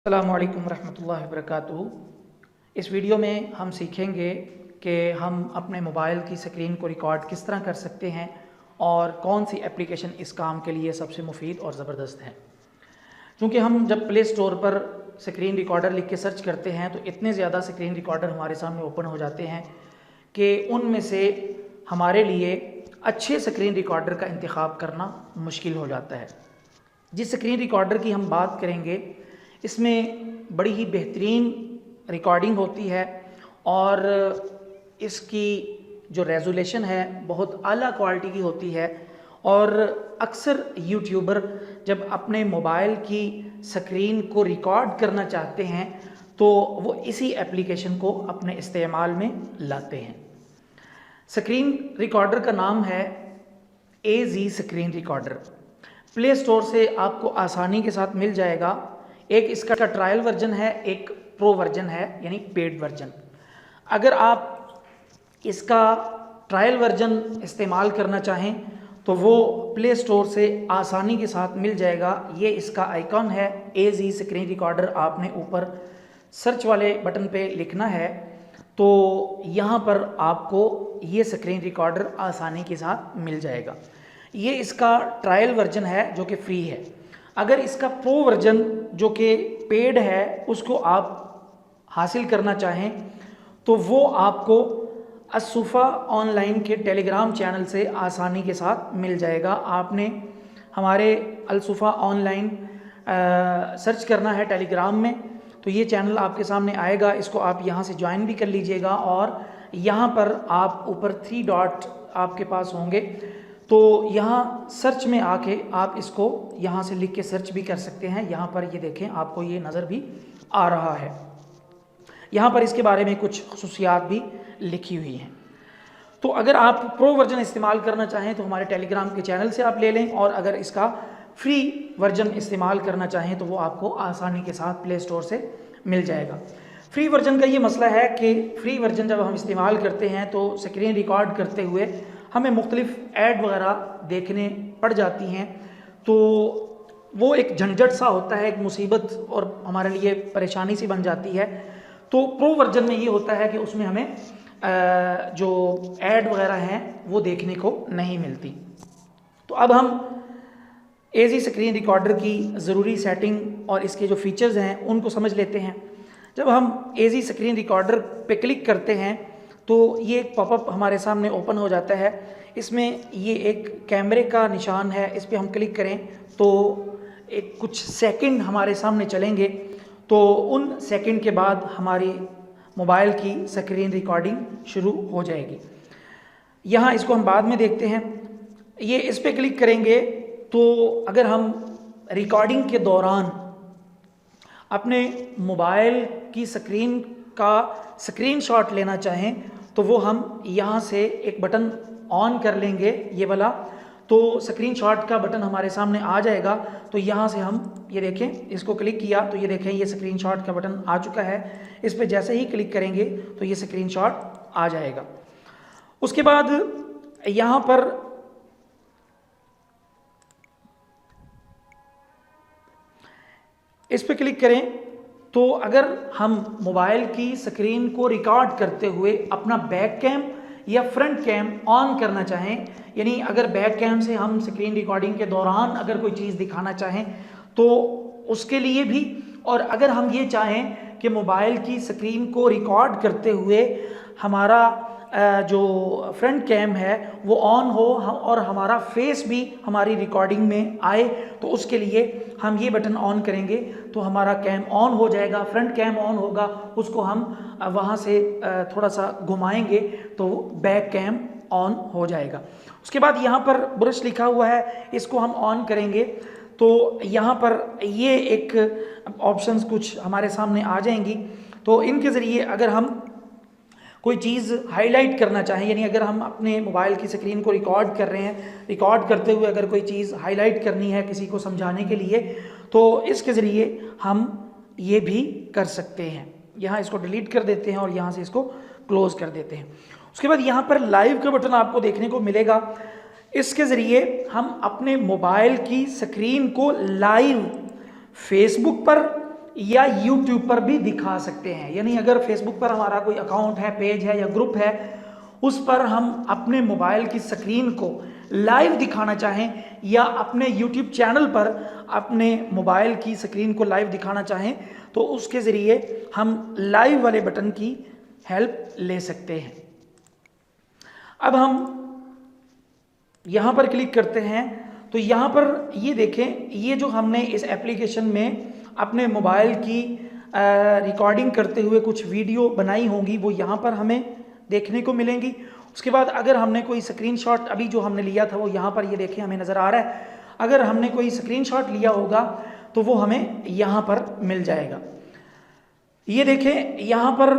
अस्सलामु अलैकुम रहमतुल्लाहि वबरकातुहू। इस वीडियो में हम सीखेंगे कि हम अपने मोबाइल की स्क्रीन को रिकॉर्ड किस तरह कर सकते हैं और कौन सी एप्लीकेशन इस काम के लिए सबसे मुफीद और ज़बरदस्त है। क्योंकि हम जब प्ले स्टोर पर स्क्रीन रिकॉर्डर लिख के सर्च करते हैं तो इतने ज़्यादा स्क्रीन रिकॉर्डर हमारे सामने ओपन हो जाते हैं कि उनमें से हमारे लिए अच्छे स्क्रीन रिकॉर्डर का इंतखाब करना मुश्किल हो जाता है। जिस स्क्रीन रिकॉर्डर की हम बात करेंगे इसमें बड़ी ही बेहतरीन रिकॉर्डिंग होती है और इसकी जो रेजोल्यूशन है बहुत आला क्वालिटी की होती है और अक्सर यूट्यूबर जब अपने मोबाइल की स्क्रीन को रिकॉर्ड करना चाहते हैं तो वो इसी एप्लीकेशन को अपने इस्तेमाल में लाते हैं। स्क्रीन रिकॉर्डर का नाम है AZ screen recorder. Play store से आपको आसानी के साथ मिल जाएगा। एक इसका ट्रायल वर्जन है, एक प्रो वर्जन है यानी पेड वर्जन। अगर आप इसका ट्रायल वर्जन इस्तेमाल करना चाहें तो वो प्ले स्टोर से आसानी के साथ मिल जाएगा। ये इसका आइकॉन है AZ स्क्रीन रिकॉर्डर। आपने ऊपर सर्च वाले बटन पे लिखना है तो यहाँ पर आपको ये स्क्रीन रिकॉर्डर आसानी के साथ मिल जाएगा। ये इसका ट्रायल वर्जन है जो कि फ्री है। अगर इसका प्रो वर्जन जो कि पेड है उसको आप हासिल करना चाहें तो वो आपको असुफ़ा ऑनलाइन के टेलीग्राम चैनल से आसानी के साथ मिल जाएगा। आपने हमारे अलसुफ़ा ऑनलाइन सर्च करना है टेलीग्राम में तो ये चैनल आपके सामने आएगा। इसको आप यहाँ से ज्वाइन भी कर लीजिएगा और यहाँ पर आप ऊपर 3 डॉट आपके पास होंगे तो यहाँ सर्च में आके आप इसको यहाँ से लिख के सर्च भी कर सकते हैं। यहाँ पर ये देखें आपको ये नज़र भी आ रहा है। यहाँ पर इसके बारे में कुछ खुसूसियात भी लिखी हुई हैं। तो अगर आप प्रो वर्जन इस्तेमाल करना चाहें तो हमारे टेलीग्राम के चैनल से आप ले लें और अगर इसका फ्री वर्जन इस्तेमाल करना चाहें तो वो आपको आसानी के साथ प्ले स्टोर से मिल जाएगा। फ्री वर्जन का ये मसला है कि फ्री वर्जन जब हम इस्तेमाल करते हैं तो स्क्रीन रिकॉर्ड करते हुए हमें मुख्तलिफ ऐड वगैरह देखने पड़ जाती हैं तो वो एक झंझट सा होता है, एक मुसीबत और हमारे लिए परेशानी सी बन जाती है। तो प्रो वर्जन में ये होता है कि उसमें हमें जो ऐड वगैरह हैं वो देखने को नहीं मिलती। तो अब हम AZ स्क्रीन रिकॉर्डर की ज़रूरी सेटिंग और इसके जो फीचर्स हैं उनको समझ लेते हैं। जब हम AZ स्क्रीन रिकॉर्डर पे क्लिक करते हैं तो ये एक पॉपअप हमारे सामने ओपन हो जाता है। इसमें ये एक कैमरे का निशान है, इस पर हम क्लिक करें तो एक कुछ सेकंड हमारे सामने चलेंगे तो उन सेकंड के बाद हमारी मोबाइल की स्क्रीन रिकॉर्डिंग शुरू हो जाएगी। यहाँ इसको हम बाद में देखते हैं। ये इस पर क्लिक करेंगे तो अगर हम रिकॉर्डिंग के दौरान अपने मोबाइल की स्क्रीन का स्क्रीनशॉट लेना चाहें तो वो हम यहाँ से एक बटन ऑन कर लेंगे, ये वाला, तो स्क्रीनशॉट का बटन हमारे सामने आ जाएगा। तो यहाँ से हम ये देखें, इसको क्लिक किया तो ये देखें ये स्क्रीनशॉट का बटन आ चुका है। इस पर जैसे ही क्लिक करेंगे तो ये स्क्रीनशॉट आ जाएगा। उसके बाद यहाँ पर इस पर क्लिक करें तो अगर हम मोबाइल की स्क्रीन को रिकॉर्ड करते हुए अपना बैक कैम या फ्रंट कैम ऑन करना चाहें, यानी अगर बैक कैम से हम स्क्रीन रिकॉर्डिंग के दौरान अगर कोई चीज़ दिखाना चाहें तो उसके लिए भी, और अगर हम ये चाहें कि मोबाइल की स्क्रीन को रिकॉर्ड करते हुए हमारा जो फ्रंट कैम है वो ऑन हो और हमारा फेस भी हमारी रिकॉर्डिंग में आए तो उसके लिए हम ये बटन ऑन करेंगे तो हमारा कैम ऑन हो जाएगा, फ्रंट कैम ऑन होगा। उसको हम वहाँ से थोड़ा सा घुमाएंगे तो बैक कैम ऑन हो जाएगा। उसके बाद यहाँ पर ब्रश लिखा हुआ है, इसको हम ऑन करेंगे तो यहाँ पर ये एक ऑप्शंस कुछ हमारे सामने आ जाएंगी। तो इनके ज़रिए अगर हम कोई चीज़ हाईलाइट करना चाहें, यानी अगर हम अपने मोबाइल की स्क्रीन को रिकॉर्ड कर रहे हैं, रिकॉर्ड करते हुए अगर कोई चीज़ हाईलाइट करनी है किसी को समझाने के लिए तो इसके ज़रिए हम ये भी कर सकते हैं। यहाँ इसको डिलीट कर देते हैं और यहाँ से इसको क्लोज़ कर देते हैं। उसके बाद यहाँ पर लाइव का बटन आपको देखने को मिलेगा। इसके ज़रिए हम अपने मोबाइल की स्क्रीन को लाइव फेसबुक पर या यूट्यूब पर भी दिखा सकते हैं। यानी अगर फेसबुक पर हमारा कोई अकाउंट है, पेज है या ग्रुप है, उस पर हम अपने मोबाइल की स्क्रीन को लाइव दिखाना चाहें या अपने यूट्यूब चैनल पर अपने मोबाइल की स्क्रीन को लाइव दिखाना चाहें तो उसके ज़रिए हम लाइव वाले बटन की हेल्प ले सकते हैं। अब हम यहाँ पर क्लिक करते हैं तो यहाँ पर ये देखें, ये जो हमने इस एप्लीकेशन में अपने मोबाइल की रिकॉर्डिंग करते हुए कुछ वीडियो बनाई होंगी वो यहाँ पर हमें देखने को मिलेंगी। उसके बाद अगर हमने कोई स्क्रीनशॉट अभी जो हमने लिया था वो यहाँ पर ये देखें हमें नज़र आ रहा है। अगर हमने कोई स्क्रीनशॉट लिया होगा तो वो हमें यहाँ पर मिल जाएगा। ये देखें यहाँ पर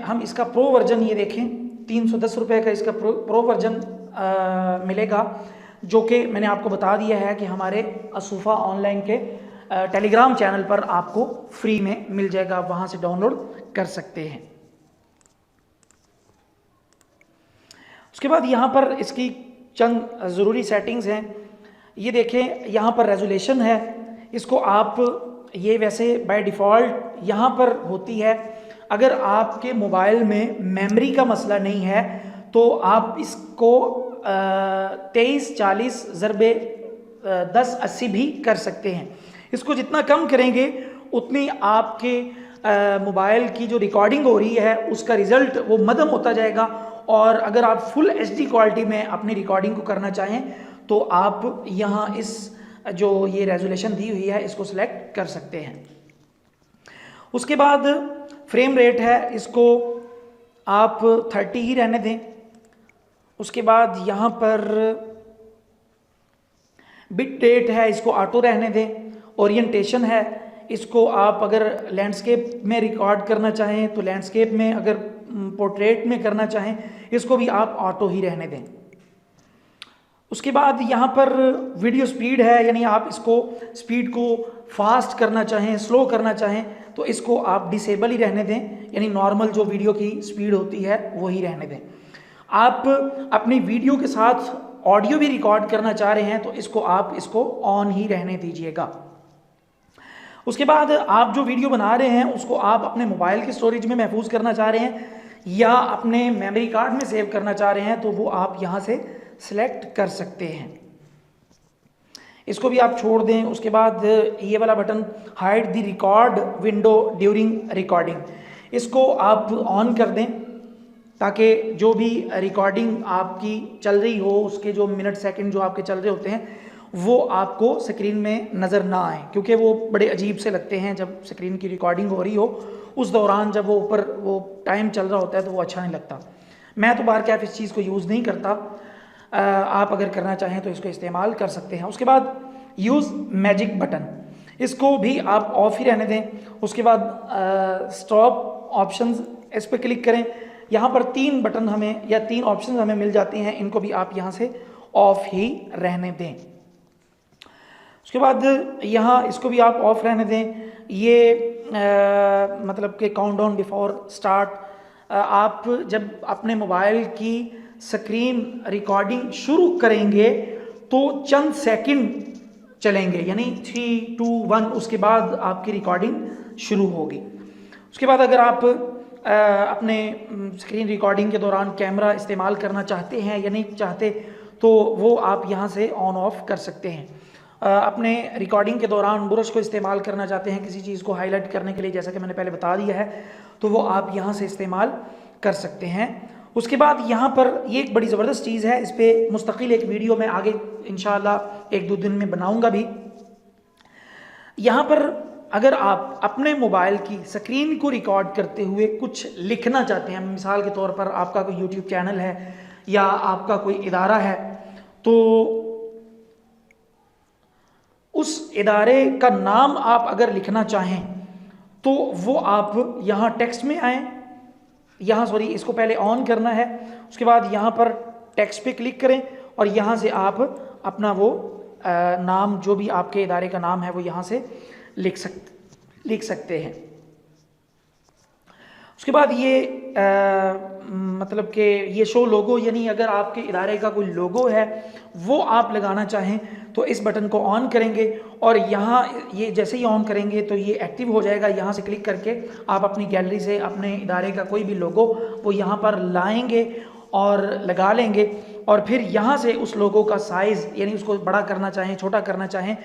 हम इसका प्रो वर्जन ये देखें 310 रुपये का इसका प्रो वर्जन मिलेगा, जो कि मैंने आपको बता दिया है कि हमारे असूफा ऑनलाइन के टेलीग्राम चैनल पर आपको फ्री में मिल जाएगा, आप वहाँ से डाउनलोड कर सकते हैं। उसके बाद यहाँ पर इसकी चंद ज़रूरी सेटिंग्स हैं। ये देखें यहाँ पर रेजोल्यूशन है, इसको आप ये वैसे बाय डिफ़ॉल्ट यहाँ पर होती है। अगर आपके मोबाइल में मेमोरी का मसला नहीं है तो आप इसको 2340x1080 भी कर सकते हैं। इसको जितना कम करेंगे उतनी आपके मोबाइल की जो रिकॉर्डिंग हो रही है उसका रिज़ल्ट वो मध्यम होता जाएगा। और अगर आप फुल HD क्वालिटी में अपनी रिकॉर्डिंग को करना चाहें तो आप यहाँ इस जो ये रेजोल्यूशन दी हुई है इसको सिलेक्ट कर सकते हैं। उसके बाद फ्रेम रेट है, इसको आप 30 ही रहने दें। उसके बाद यहाँ पर बिट रेट है, इसको ऑटो रहने दें। ओरिएंटेशन है, इसको आप अगर लैंडस्केप में रिकॉर्ड करना चाहें तो लैंडस्केप में, अगर पोर्ट्रेट में करना चाहें इसको भी आप ऑटो ही रहने दें। उसके बाद यहाँ पर वीडियो स्पीड है, यानी आप इसको स्पीड को फास्ट करना चाहें, स्लो करना चाहें तो इसको आप डिसेबल ही रहने दें, यानी नॉर्मल जो वीडियो की स्पीड होती है वही रहने दें। आप अपनी वीडियो के साथ ऑडियो भी रिकॉर्ड करना चाह रहे हैं तो इसको ऑन ही रहने दीजिएगा। उसके बाद आप जो वीडियो बना रहे हैं उसको आप अपने मोबाइल की स्टोरेज में महफूज करना चाह रहे हैं या अपने मेमोरी कार्ड में सेव करना चाह रहे हैं तो वो आप यहाँ से सिलेक्ट कर सकते हैं। इसको भी आप छोड़ दें। उसके बाद ये वाला button hide the record window during recording, इसको आप ऑन कर दें ताकि जो भी रिकॉर्डिंग आपकी चल रही हो उसके जो मिनट सेकंड जो आपके चल रहे होते हैं वो आपको स्क्रीन में नज़र ना आए, क्योंकि वो बड़े अजीब से लगते हैं जब स्क्रीन की रिकॉर्डिंग हो रही हो उस दौरान जब वो ऊपर वो टाइम चल रहा होता है तो वो अच्छा नहीं लगता। मैं तो बार कैफ इस चीज़ को यूज़ नहीं करता, आप अगर करना चाहें तो इसको इस्तेमाल कर सकते हैं। उसके बाद यूज़ मैजिक बटन, इसको भी आप ऑफ ही रहने दें। उसके बाद स्टॉप ऑप्शंस, इस पर क्लिक करें। यहाँ पर 3 बटन हमें या 3 ऑप्शन हमें मिल जाती हैं, इनको भी आप यहाँ से ऑफ ही रहने दें। उसके बाद यहाँ इसको भी आप ऑफ रहने दें। ये मतलब कि काउंटडाउन बिफोर स्टार्ट, आप जब अपने मोबाइल की स्क्रीन रिकॉर्डिंग शुरू करेंगे तो चंद सेकंड चलेंगे, यानी 3, 2, 1 उसके बाद आपकी रिकॉर्डिंग शुरू होगी। उसके बाद अगर आप अपने स्क्रीन रिकॉर्डिंग के दौरान कैमरा इस्तेमाल करना चाहते हैं या नहीं चाहते तो वो आप यहाँ से ऑन ऑफ कर सकते हैं। अपने रिकॉर्डिंग के दौरान ब्रश को इस्तेमाल करना चाहते हैं किसी चीज़ को हाईलाइट करने के लिए, जैसा कि मैंने पहले बता दिया है, तो वो आप यहाँ से इस्तेमाल कर सकते हैं। उसके बाद यहाँ पर ये एक बड़ी ज़बरदस्त चीज़ है, इस पर मुस्तकिल एक वीडियो मैं आगे इंशाअल्लाह 1-2 दिन में बनाऊँगा भी। यहाँ पर अगर आप अपने मोबाइल की स्क्रीन को रिकॉर्ड करते हुए कुछ लिखना चाहते हैं, मिसाल के तौर पर आपका कोई यूट्यूब चैनल है या आपका कोई इदारा है, तो उस इदारे का नाम आप अगर लिखना चाहें तो वो आप यहाँ टेक्स्ट में आएँ, इसको पहले ऑन करना है। उसके बाद यहाँ पर टेक्स्ट पे क्लिक करें और यहाँ से आप अपना वो नाम, जो भी आपके इदारे का नाम है वो यहाँ से लिख सकते हैं। उसके बाद ये मतलब कि ये शो लोगो, यानी अगर आपके इदारे का कोई लोगो है वो आप लगाना चाहें तो इस बटन को ऑन करेंगे और यहाँ ये जैसे ही ऑन करेंगे तो ये एक्टिव हो जाएगा। यहाँ से क्लिक करके आप अपनी गैलरी से अपने इदारे का कोई भी लोगो वो यहाँ पर लाएंगे और लगा लेंगे और फिर यहाँ से उस लोगो का साइज़, यानी उसको बड़ा करना चाहें छोटा करना चाहें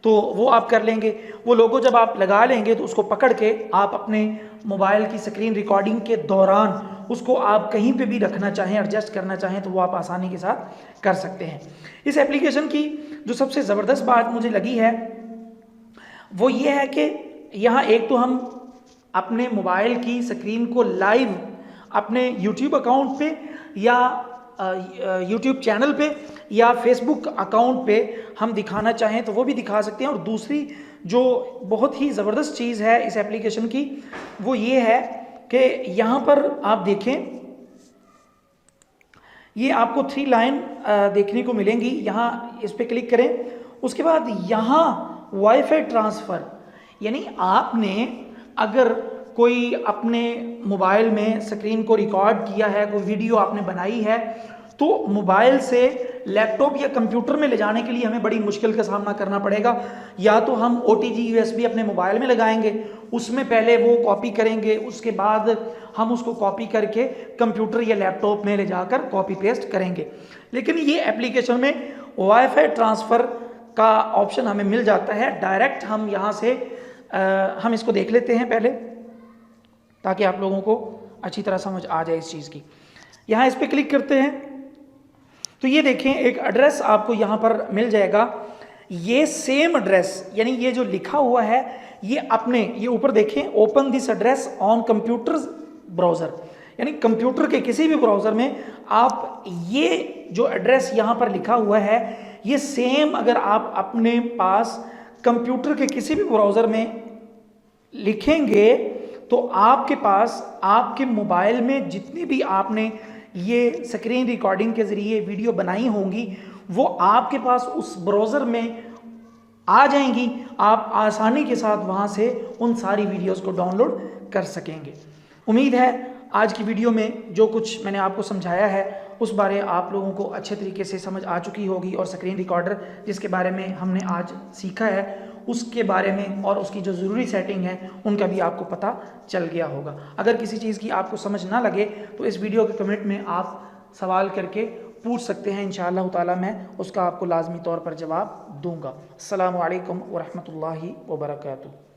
तो वो आप कर लेंगे। वो लोगो जब आप लगा लेंगे तो उसको पकड़ के आप अपने मोबाइल की स्क्रीन रिकॉर्डिंग के दौरान उसको आप कहीं पे भी रखना चाहें, एडजस्ट करना चाहें तो वो आप आसानी के साथ कर सकते हैं। इस एप्लीकेशन की जो सबसे ज़बरदस्त बात मुझे लगी है वो ये है कि यहाँ एक तो हम अपने मोबाइल की स्क्रीन को लाइव अपने यूट्यूब अकाउंट पे या यूट्यूब चैनल पे या फेसबुक अकाउंट पे हम दिखाना चाहें तो वो भी दिखा सकते हैं। और दूसरी जो बहुत ही ज़बरदस्त चीज़ है इस एप्लीकेशन की वो ये है कि यहाँ पर आप देखें, ये आपको 3 लाइन देखने को मिलेंगी। यहाँ इस पर क्लिक करें, उसके बाद यहाँ वाईफाई ट्रांसफ़र, यानी आपने अगर कोई अपने मोबाइल में स्क्रीन को रिकॉर्ड किया है, कोई वीडियो आपने बनाई है तो मोबाइल से लैपटॉप या कंप्यूटर में ले जाने के लिए हमें बड़ी मुश्किल का सामना करना पड़ेगा। या तो हम OTG USB अपने मोबाइल में लगाएंगे, उसमें पहले वो कॉपी करेंगे, उसके बाद हम उसको कॉपी करके कंप्यूटर या लैपटॉप में ले जाकर कॉपी पेस्ट करेंगे। लेकिन ये एप्लीकेशन में वाईफाई ट्रांसफ़र का ऑप्शन हमें मिल जाता है। डायरेक्ट हम यहाँ से हम इसको देख लेते हैं पहले ताकि आप लोगों को अच्छी तरह समझ आ जाए इस चीज़ की। यहाँ इस पर क्लिक करते हैं तो ये देखें एक एड्रेस आपको यहाँ पर मिल जाएगा। ये सेम एड्रेस, यानी ये जो लिखा हुआ है ये अपने, ये ऊपर देखें open this address on computer browser, यानी कंप्यूटर के किसी भी ब्राउज़र में आप ये जो एड्रेस यहाँ पर लिखा हुआ है ये सेम अगर आप अपने पास कंप्यूटर के किसी भी ब्राउज़र में लिखेंगे तो आपके पास आपके मोबाइल में जितनी भी आपने ये स्क्रीन रिकॉर्डिंग के ज़रिए वीडियो बनाई होंगी वो आपके पास उस ब्राउज़र में आ जाएंगी। आप आसानी के साथ वहाँ से उन सारी वीडियोस को डाउनलोड कर सकेंगे। उम्मीद है आज की वीडियो में जो कुछ मैंने आपको समझाया है उस बारे आप लोगों को अच्छे तरीके से समझ आ चुकी होगी और स्क्रीन रिकॉर्डर जिसके बारे में हमने आज सीखा है उसके बारे में और उसकी जो ज़रूरी सेटिंग है उनका भी आपको पता चल गया होगा। अगर किसी चीज़ की आपको समझ ना लगे तो इस वीडियो के कमेंट में आप सवाल करके पूछ सकते हैं, इंशाअल्लाह ताला मैं उसका आपको लाजमी तौर पर जवाब दूंगा। अस्सलामु अलैकुम व रहमतुल्लाहि व बरकातुहू।